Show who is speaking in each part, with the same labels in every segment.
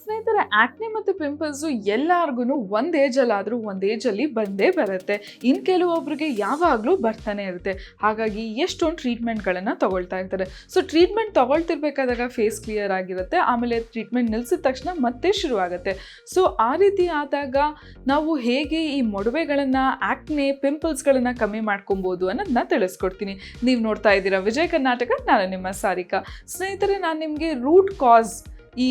Speaker 1: ಸ್ನೇಹಿತರೆ, ಆಕ್ನೆ ಮತ್ತು ಪಿಂಪಲ್ಸು ಎಲ್ಲಾರ್ಗು ಒಂದ್ ಏಜಲ್ಲಿ ಬಂದೇ ಬರುತ್ತೆ. ಇನ್ನು ಕೆಲವೊಬ್ರಿಗೆ ಯಾವಾಗಲೂ ಬರ್ತಾನೆ ಇರುತ್ತೆ. ಹಾಗಾಗಿ ಎಷ್ಟೊಂದು ಟ್ರೀಟ್ಮೆಂಟ್ಗಳನ್ನು ತಗೊಳ್ತಾ ಇರ್ತಾರೆ. ಸೊ ಟ್ರೀಟ್ಮೆಂಟ್ ತಗೊಳ್ತಿರ್ಬೇಕಾದಾಗ ಫೇಸ್ ಕ್ಲಿಯರ್ ಆಗಿರುತ್ತೆ, ಆಮೇಲೆ ಟ್ರೀಟ್ಮೆಂಟ್ ನಿಲ್ಲಿಸಿದ ತಕ್ಷಣ ಮತ್ತೆ ಶುರುವಾಗುತ್ತೆ. ಸೊ ಆ ರೀತಿ ಆದಾಗ ನಾವು ಹೇಗೆ ಈ ಮೊಡವೆಗಳನ್ನು, ಆಕ್ನೆ, ಪಿಂಪಲ್ಸ್ಗಳನ್ನು ಕಮ್ಮಿ ಮಾಡ್ಕೊಬೋದು ಅನ್ನೋದನ್ನ ತಿಳಿಸ್ಕೊಡ್ತೀನಿ. ನೀವು ನೋಡ್ತಾ ಇದ್ದೀರಾ ವಿಜಯ್ ಕರ್ನಾಟಕ, ನಾನು ನಿಮ್ಮ ಸಾರಿಕಾ. ಸ್ನೇಹಿತರೆ, ನಾನು ನಿಮಗೆ ರೂಟ್ ಕಾಸ್, ಈ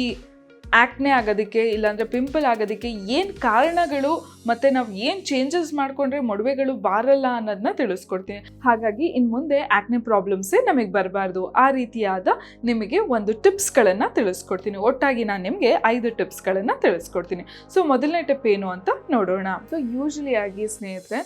Speaker 1: ಆಕ್ನೆ ಆಗೋದಕ್ಕೆ ಇಲ್ಲಾಂದರೆ ಪಿಂಪಲ್ ಆಗೋದಕ್ಕೆ ಏನು ಕಾರಣಗಳು ಮತ್ತು ನಾವು ಏನು ಚೇಂಜಸ್ ಮಾಡಿಕೊಂಡ್ರೆ ಮೊಡವೆಗಳು ಬಾರಲ್ಲ ಅನ್ನೋದನ್ನ ತಿಳಿಸ್ಕೊಡ್ತೀನಿ. ಹಾಗಾಗಿ ಇನ್ನು ಮುಂದೆ ಆಕ್ನೆ ಪ್ರಾಬ್ಲಮ್ಸೇ ನಮಗೆ ಬರಬಾರ್ದು. ಆ ರೀತಿಯಾದ ನಿಮಗೆ ಒಂದು ಟಿಪ್ಸ್ಗಳನ್ನು ತಿಳಿಸ್ಕೊಡ್ತೀನಿ. ಒಟ್ಟಾಗಿ ನಾನು ನಿಮಗೆ 5 ಟಿಪ್ಸ್ಗಳನ್ನು ತಿಳಿಸ್ಕೊಡ್ತೀನಿ. ಸೊ ಮೊದಲನೇ ಟಿಪ್ ಏನು ಅಂತ ನೋಡೋಣ. ಸೊ ಯೂಶ್ವಲಿ ಆಗಿ ಸ್ನೇಹಿತರೆ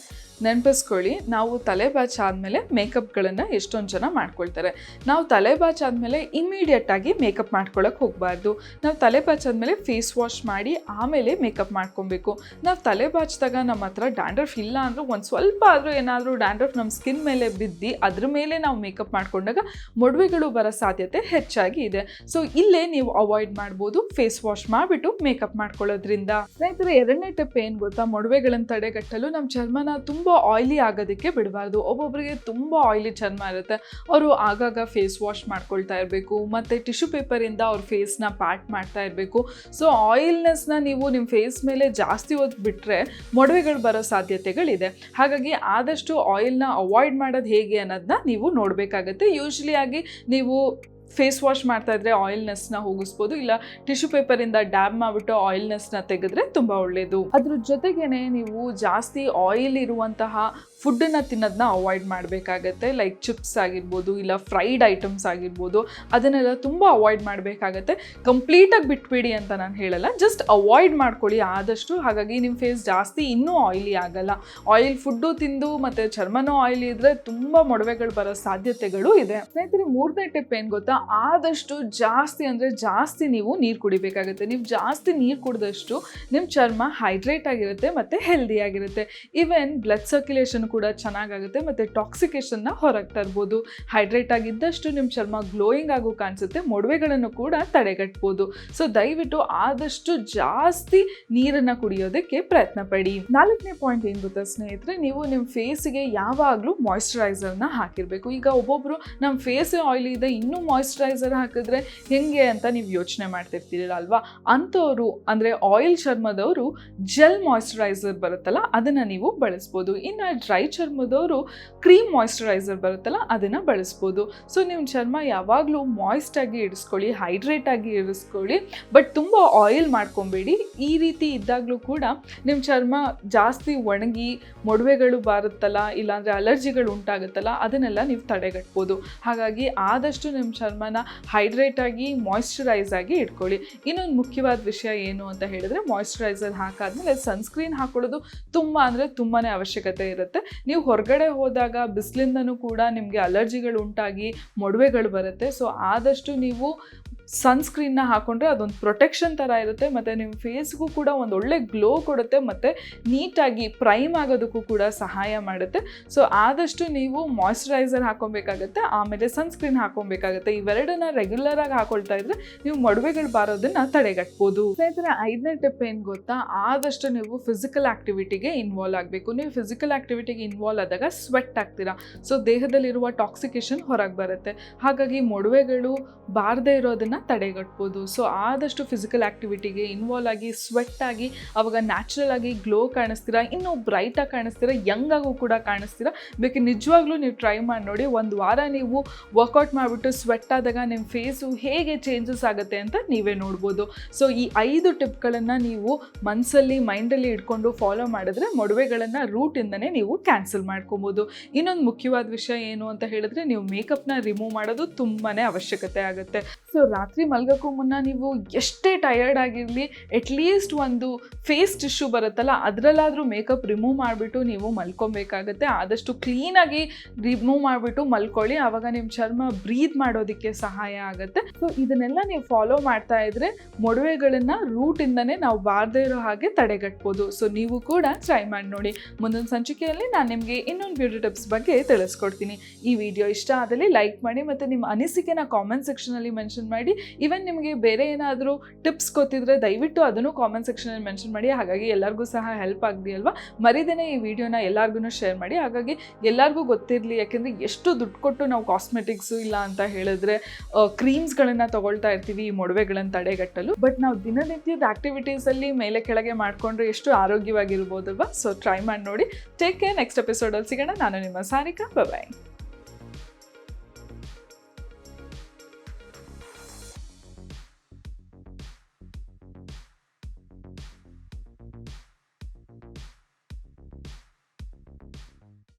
Speaker 1: ನೆನಪಿಸ್ಕೊಳ್ಳಿ, ನಾವು ತಲೆ ಬಾಚ್ ಆದಮೇಲೆ ಮೇಕಪ್ಗಳನ್ನು ಎಷ್ಟೊಂದು ಜನ ಮಾಡ್ಕೊಳ್ತಾರೆ. ನಾವು ತಲೆ ಬಾಚ್ ಆದಮೇಲೆ ಇಮಿಡಿಯೇಟಾಗಿ ಮೇಕಪ್ ಮಾಡ್ಕೊಳ್ಳೋಕೆ ಹೋಗಬಾರ್ದು. ನಾವು ತಲೆ ಬಾಚ್ ಆದಮೇಲೆ ಫೇಸ್ ವಾಶ್ ಮಾಡಿ ಆಮೇಲೆ ಮೇಕಪ್ ಮಾಡ್ಕೊಬೇಕು. ನಾವು ತಲೆ ಬಾಚಿದಾಗ ನಮ್ಮ ಹತ್ರ ಡ್ಯಾಂಡ್ರಫ್ ಇಲ್ಲ ಅಂದರೂ ಒಂದು ಸ್ವಲ್ಪ ಆದರೂ ಏನಾದರೂ ಡ್ಯಾಂಡ್ರಫ್ ನಮ್ಮ ಸ್ಕಿನ್ ಮೇಲೆ ಬಿದ್ದು ಅದ್ರ ಮೇಲೆ ನಾವು ಮೇಕಪ್ ಮಾಡ್ಕೊಂಡಾಗ ಮೊಡವೆಗಳು ಬರೋ ಸಾಧ್ಯತೆ ಹೆಚ್ಚಾಗಿ ಇದೆ. ಸೊ ಇಲ್ಲೇ ನೀವು ಅವಾಯ್ಡ್ ಮಾಡ್ಬೋದು, ಫೇಸ್ ವಾಶ್ ಮಾಡಿಬಿಟ್ಟು ಮೇಕಪ್ ಮಾಡ್ಕೊಳ್ಳೋದ್ರಿಂದ. ಸ್ನೇಹಿತರೆ, ಎರಡನೇ ಟಿಪ್ ಏನು ಗೊತ್ತಾ, ಮೊಡವೆಗಳನ್ನು ತಡೆಗಟ್ಟಲು ನಮ್ಮ ಚರ್ಮನ ತುಂಬ ಆಯಿಲಿ ಆಗೋದಕ್ಕೆ ಬಿಡಬಾರ್ದು. ಒಬ್ಬೊಬ್ಬರಿಗೆ ತುಂಬ ಆಯಿಲಿ ಚರ್ಮ ಇರುತ್ತೆ, ಅವರು ಆಗಾಗ ಫೇಸ್ ವಾಶ್ ಮಾಡ್ಕೊಳ್ತಾ ಇರಬೇಕು, ಮತ್ತು ಟಿಶ್ಯೂ ಪೇಪರಿಂದ ಅವ್ರ ಫೇಸ್ನ ಪ್ಯಾಟ್ ಮಾಡ್ತಾ ಇರಬೇಕು. ಸೊ ಆಯಿಲ್ನೆಸ್ನ ನೀವು ನಿಮ್ಮ ಫೇಸ್ ಮೇಲೆ ಜಾಸ್ತಿ ಹೊತ್ತು ಬಿಟ್ಟರೆ ಮೊಡವೆಗಳು ಬರೋ ಸಾಧ್ಯತೆಗಳಿದೆ. ಹಾಗಾಗಿ ಆದಷ್ಟು ಆಯಿಲ್ನ ಅವಾಯ್ಡ್ ಮಾಡೋದು ಹೇಗೆ ಅನ್ನೋದನ್ನ ನೀವು ನೋಡಬೇಕಾಗತ್ತೆ. ಯೂಶ್ವಲಿ ಆಗಿ ನೀವು ಫೇಸ್ ವಾಶ್ ಮಾಡ್ತಾ ಇದ್ರೆ ಆಯಿಲ್ನೆಸ್ನ ಹೋಗಿಸ್ಬೋದು, ಇಲ್ಲ ಟಿಶ್ಯೂ ಪೇಪರಿಂದ ಡ್ಯಾಬ್ ಮಾಡಿಬಿಟ್ಟು ಆಯಿಲ್ನೆಸ್ನ ತೆಗೆದ್ರೆ ತುಂಬ ಒಳ್ಳೆಯದು. ಅದ್ರ ಜೊತೆಗೇನೆ ನೀವು ಜಾಸ್ತಿ ಆಯಿಲ್ ಇರುವಂತಹ ಫುಡ್ಡನ್ನು ತಿನ್ನೋದನ್ನ ಅವಾಯ್ಡ್ ಮಾಡಬೇಕಾಗತ್ತೆ. ಲೈಕ್ ಚಿಪ್ಸ್ ಆಗಿರ್ಬೋದು, ಇಲ್ಲ ಫ್ರೈಡ್ ಐಟಮ್ಸ್ ಆಗಿರ್ಬೋದು, ಅದನ್ನೆಲ್ಲ ತುಂಬ ಅವಾಯ್ಡ್ ಮಾಡಬೇಕಾಗತ್ತೆ. ಕಂಪ್ಲೀಟಾಗಿ ಬಿಟ್ಬಿಡಿ ಅಂತ ನಾನು ಹೇಳಲ್ಲ, ಜಸ್ಟ್ ಅವಾಯ್ಡ್ ಮಾಡ್ಕೊಳ್ಳಿ ಆದಷ್ಟು. ಹಾಗಾಗಿ ನಿಮ್ಮ ಫೇಸ್ ಜಾಸ್ತಿ ಇನ್ನೂ ಆಯಿಲಿ ಆಗಲ್ಲ. ಆಯಿಲ್ ಫುಡ್ಡು ತಿಂದು ಮತ್ತು ಚರ್ಮನೂ ಆಯಿಲಿ ಇದ್ದರೆ ತುಂಬ ಮೊಡವೆಗಳು ಬರೋ ಸಾಧ್ಯತೆಗಳು ಇದೆ. ಸ್ನೇಹಿತರೆ, ಮೂರನೇ ಟಿಪ್ ಏನು ಗೊತ್ತಾ, ಆದಷ್ಟು ಜಾಸ್ತಿ ಅಂದರೆ ಜಾಸ್ತಿ ನೀವು ನೀರು ಕುಡಿಬೇಕಾಗುತ್ತೆ. ನೀವು ಜಾಸ್ತಿ ನೀರು ಕುಡಿದಷ್ಟು ನಿಮ್ಮ ಚರ್ಮ ಹೈಡ್ರೇಟ್ ಆಗಿರುತ್ತೆ ಮತ್ತು ಹೆಲ್ದಿ ಆಗಿರುತ್ತೆ. ಈವನ್ ಬ್ಲಡ್ ಸರ್ಕ್ಯುಲೇಷನ್ ಕೂಡ ಚೆನ್ನಾಗಾಗುತ್ತೆ ಮತ್ತು ಟಾಕ್ಸಿಕೇಷನ್ನ ಹೊರಗೆ ತರ್ಬೋದು. ಹೈಡ್ರೇಟ್ ಆಗಿದ್ದಷ್ಟು ನಿಮ್ಮ ಚರ್ಮ ಗ್ಲೋಯಿಂಗ್ ಆಗೋ ಕಾಣಿಸುತ್ತೆ, ಮೊಡವೆಗಳನ್ನು ಕೂಡ ತಡೆಗಟ್ಬೋದು. ಸೊ ದಯವಿಟ್ಟು ಆದಷ್ಟು ಜಾಸ್ತಿ ನೀರನ್ನು ಕುಡಿಯೋದಕ್ಕೆ ಪ್ರಯತ್ನ ಪಡಿ. 4ನೇ ಪಾಯಿಂಟ್ ಏನು ಗೊತ್ತಾ ಸ್ನೇಹಿತರೆ, ನೀವು ನಿಮ್ಮ ಫೇಸಿಗೆ ಯಾವಾಗಲೂ ಮಾಯಿಶ್ಚರೈಸರ್ನ ಹಾಕಿರಬೇಕು. ಈಗ ಒಬ್ಬೊಬ್ಬರು ನಮ್ಮ ಫೇಸ್ ಆಯಿಲಿ ಇದೆ, ಇನ್ನೂ ಮಾಯಿಶ್ಚರೈಸರ್ ಹಾಕಿದ್ರೆ ಹೆಂಗೆ ಅಂತ ನೀವು ಯೋಚನೆ ಮಾಡ್ತಿರ್ತೀರಲ್ಲ ಅಲ್ವಾ. ಅಂಥವ್ರು ಅಂದರೆ ಆಯಿಲ್ ಚರ್ಮದವರು ಜೆಲ್ ಮಾಯಿಶ್ಚರೈಸರ್ ಬರುತ್ತಲ್ಲ ಅದನ್ನು ನೀವು ಬಳಸ್ಬೋದು. ಇನ್ನು ಡ್ರೈ ಚರ್ಮದವರು ಕ್ರೀಮ್ ಮಾಯಿಶ್ಚರೈಸರ್ ಬರುತ್ತಲ್ಲ ಅದನ್ನು ಬಳಸ್ಬೋದು. ಸೊ ನಿಮ್ಮ ಚರ್ಮ ಯಾವಾಗಲೂ ಮಾಯಿಸ್ಟ್ ಆಗಿ ಇಡಿಸ್ಕೊಳ್ಳಿ, ಹೈಡ್ರೇಟ್ ಆಗಿ ಇರಿಸ್ಕೊಳ್ಳಿ, ಬಟ್ ತುಂಬ ಆಯಿಲ್ ಮಾಡ್ಕೊಬೇಡಿ. ಈ ರೀತಿ ಇದ್ದಾಗಲೂ ಕೂಡ ನಿಮ್ಮ ಚರ್ಮ ಜಾಸ್ತಿ ಒಣಗಿ ಮೊಡವೆಗಳು ಬಾರುತ್ತಲ್ಲ, ಇಲ್ಲಾಂದರೆ ಅಲರ್ಜಿಗಳು ಉಂಟಾಗುತ್ತಲ್ಲ, ಅದನ್ನೆಲ್ಲ ನೀವು ತಡೆಗಟ್ಬೋದು. ಹಾಗಾಗಿ ಆದಷ್ಟು ನಿಮ್ಮ ಚರ್ಮನ ಹೈಡ್ರೇಟ್ ಆಗಿ ಮಾಯಿಶ್ಚರೈಸ್ ಆಗಿ ಇಟ್ಕೊಳ್ಳಿ. ಇನ್ನೊಂದು ಮುಖ್ಯವಾದ ವಿಷಯ ಏನು ಅಂತ ಹೇಳಿದ್ರೆ, ಮಾಯಿಶ್ಚರೈಸರ್ ಹಾಕಾದ್ಮೇಲೆ ಸನ್ಸ್ಕ್ರೀನ್ ಹಾಕೊಳ್ಳೋದು ತುಂಬ ಅಂದರೆ ತುಂಬಾ ಅವಶ್ಯಕತೆ ಇರುತ್ತೆ. ನೀವು ಹೊರಗಡೆ ಹೋದಾಗ ಬಿಸಿಲಿಂದನೂ ಕೂಡ ನಿಮಗೆ ಅಲರ್ಜಿಗಳು ಉಂಟಾಗಿ ಮೊಡವೆಗಳು ಬರುತ್ತೆ. ಸೊ ಆದಷ್ಟು ನೀವು ಸನ್ಸ್ಕ್ರೀನ್ನ ಹಾಕೊಂಡ್ರೆ ಅದೊಂದು ಪ್ರೊಟೆಕ್ಷನ್ ಥರ ಇರುತ್ತೆ ಮತ್ತು ನಿಮ್ಮ ಫೇಸ್ಗೂ ಕೂಡ ಒಂದು ಒಳ್ಳೆ ಗ್ಲೋ ಕೊಡುತ್ತೆ ಮತ್ತು ನೀಟಾಗಿ ಪ್ರೈಮ್ ಆಗೋದಕ್ಕೂ ಕೂಡ ಸಹಾಯ ಮಾಡುತ್ತೆ. ಸೊ ಆದಷ್ಟು ನೀವು ಮಾಯಿಶ್ಚರೈಸರ್ ಹಾಕೊಬೇಕಾಗತ್ತೆ, ಆಮೇಲೆ ಸನ್ಸ್ಕ್ರೀನ್ ಹಾಕೊಬೇಕಾಗತ್ತೆ. ಇವೆರಡನ್ನ ರೆಗ್ಯುಲರಾಗಿ ಹಾಕೊಳ್ತಾ ಇದ್ರೆ ನೀವು ಮೊಡವೆಗಳು ಬಾರೋದನ್ನು ತಡೆಗಟ್ಬೋದು. ಸ್ನೇಹಿತರೆ, 5ನೇ ಟಿಪ್ ಏನು ಗೊತ್ತಾ, ಆದಷ್ಟು ನೀವು ಫಿಸಿಕಲ್ ಆ್ಯಕ್ಟಿವಿಟಿಗೆ ಇನ್ವಾಲ್ವ್ ಆಗಬೇಕು. ನೀವು ಫಿಸಿಕಲ್ ಆ್ಯಕ್ಟಿವಿಟಿಗೆ ಇನ್ವಾಲ್ವ್ ಆದಾಗ ಸ್ವೆಟ್ ಆಗ್ತೀರಾ. ಸೊ ದೇಹದಲ್ಲಿರುವ ಟಾಕ್ಸಿಕೇಷನ್ ಹೊರಗೆ ಬರುತ್ತೆ. ಹಾಗಾಗಿ ಮೊಡವೆಗಳು ಬಾರದೇ ಇರೋದನ್ನು ತಡೆಗಟ್ಬೋದು. ಸೊ ಆದಷ್ಟು ಫಿಸಿಕಲ್ ಆ್ಯಕ್ಟಿವಿಟಿಗೆ ಇನ್ವಾಲ್ವ್ ಆಗಿ ಸ್ವೆಟ್ ಆಗಿ ಅವಾಗ ನ್ಯಾಚುರಲ್ ಆಗಿ ಗ್ಲೋ ಕಾಣಿಸ್ತೀರಾ, ಇನ್ನೂ ಬ್ರೈಟಾಗಿ ಕಾಣಿಸ್ತೀರಾ, ಯಂಗ್ ಆಗು ಕೂಡ ಕಾಣಿಸ್ತೀರಾ. ಬೇಕು ನಿಜವಾಗ್ಲೂ ನೀವು ಟ್ರೈ ಮಾಡಿ ನೋಡಿ. ಒಂದು ವಾರ ನೀವು ವರ್ಕೌಟ್ ಮಾಡಿಬಿಟ್ಟು ಸ್ವೆಟ್ ಆದಾಗ ನಿಮ್ಮ ಫೇಸು ಹೇಗೆ ಚೇಂಜಸ್ ಆಗುತ್ತೆ ಅಂತ ನೀವೇ ನೋಡ್ಬೋದು. ಸೊ ಈ 5 ಟಿಪ್ಗಳನ್ನು ನೀವು ಮನಸ್ಸಲ್ಲಿ ಮೈಂಡಲ್ಲಿ ಇಟ್ಕೊಂಡು ಫಾಲೋ ಮಾಡಿದ್ರೆ ಮೊಡವೆಗಳನ್ನು ರೂಟಿಂದನೇ ನೀವು ಕ್ಯಾನ್ಸಲ್ ಮಾಡ್ಕೊಬೋದು. ಇನ್ನೊಂದು ಮುಖ್ಯವಾದ ವಿಷಯ ಏನು ಅಂತ ಹೇಳಿದ್ರೆ, ನೀವು ಮೇಕಪ್ನ ರಿಮೂವ್ ಮಾಡೋದು ತುಂಬಾ ಅವಶ್ಯಕತೆ ಆಗುತ್ತೆ. ಸೊ ರಾತ್ರಿ ಮಲ್ಗೋಕ್ಕೂ ಮುನ್ನ ನೀವು ಎಷ್ಟೇ ಟಯರ್ಡ್ ಆಗಿರಲಿ, ಅಟ್ಲೀಸ್ಟ್ ಒಂದು ಫೇಸ್ ಟಿಶ್ಯೂ ಬರುತ್ತಲ್ಲ ಅದರಲ್ಲಾದರೂ ಮೇಕಪ್ ರಿಮೂವ್ ಮಾಡಿಬಿಟ್ಟು ನೀವು ಮಲ್ಕೊಬೇಕಾಗತ್ತೆ. ಆದಷ್ಟು ಕ್ಲೀನಾಗಿ ರಿಮೂವ್ ಮಾಡಿಬಿಟ್ಟು ಮಲ್ಕೊಳ್ಳಿ, ಆವಾಗ ನಿಮ್ಮ ಚರ್ಮ ಬ್ರೀತ್ ಮಾಡೋದಕ್ಕೆ ಸಹಾಯ ಆಗುತ್ತೆ. ಸೊ ಇದನ್ನೆಲ್ಲ ನೀವು ಫಾಲೋ ಮಾಡ್ತಾ ಇದ್ರೆ ಮೊಡವೆಗಳನ್ನು ರೂಟಿಂದನೇ ನಾವು ಬಾರದೇ ಇರೋ ಹಾಗೆ ತಡೆಗಟ್ಬೋದು. ಸೊ ನೀವು ಕೂಡ ಟ್ರೈ ಮಾಡಿ ನೋಡಿ. ಮುಂದಿನ ಸಂಚಿಕೆಯಲ್ಲಿ ನಾನು ನಿಮಗೆ ಇನ್ನೊಂದು ಬ್ಯೂಟಿ ಟಿಪ್ಸ್ ಬಗ್ಗೆ ತಿಳಿಸ್ಕೊಡ್ತೀನಿ. ಈ ವಿಡಿಯೋ ಇಷ್ಟ ಆದಲ್ಲಿ ಲೈಕ್ ಮಾಡಿ ಮತ್ತು ನಿಮ್ಮ ಅನಿಸಿಕೆನ ಕಾಮೆಂಟ್ ಸೆಕ್ಷನಲ್ಲಿ ಮೆನ್ಷನ್ ಮಾಡಿ. ಈವನ್ ನಿಮಗೆ ಬೇರೆ ಏನಾದರೂ ಟಿಪ್ಸ್ ಗೊತ್ತಿದ್ರೆ ದಯವಿಟ್ಟು ಅದನ್ನು ಕಾಮೆಂಟ್ ಸೆಕ್ಷನಲ್ಲಿ ಮೆನ್ಷನ್ ಮಾಡಿ. ಹಾಗಾಗಿ ಎಲ್ಲರಿಗೂ ಸಹ ಹೆಲ್ಪ್ ಆಗಲಿ ಅಲ್ವಾ. ಮರಿದೇನೆ ಈ ವಿಡಿಯೋನ ಎಲ್ಲರಿಗೂ ಶೇರ್ ಮಾಡಿ. ಹಾಗಾಗಿ ಎಲ್ಲರಿಗೂ ಗೊತ್ತಿರಲಿ, ಯಾಕೆಂದರೆ ಎಷ್ಟು ದುಡ್ಡು ಕೊಟ್ಟು ನಾವು ಕಾಸ್ಮೆಟಿಕ್ಸು ಇಲ್ಲ ಅಂತ ಹೇಳಿದ್ರೆ ಕ್ರೀಮ್ಸ್ಗಳನ್ನು ತೊಗೊಳ್ತಾ ಇರ್ತೀವಿ ಈ ಮೊಡವೆಗಳನ್ನು ತಡೆಗಟ್ಟಲು. ಬಟ್ ನಾವು ದಿನನಿತ್ಯದ ಆಕ್ಟಿವಿಟೀಸಲ್ಲಿ ಮೇಲೆ ಕೆಳಗೆ ಮಾಡಿಕೊಂಡ್ರೆ ಎಷ್ಟು ಆರೋಗ್ಯವಾಗಿರ್ಬೋದಲ್ವಾ. ಸೊ ಟ್ರೈ ಮಾಡಿ ನೋಡಿ. Take care. ನೆಕ್ಸ್ಟ್ ಎಪಿಸೋಡಲ್ಲಿ ಸಿಗೋಣ. ನಾನು ನಿಮ್ಮ ಸಾರಿಕಾ. ಬಾಯ್.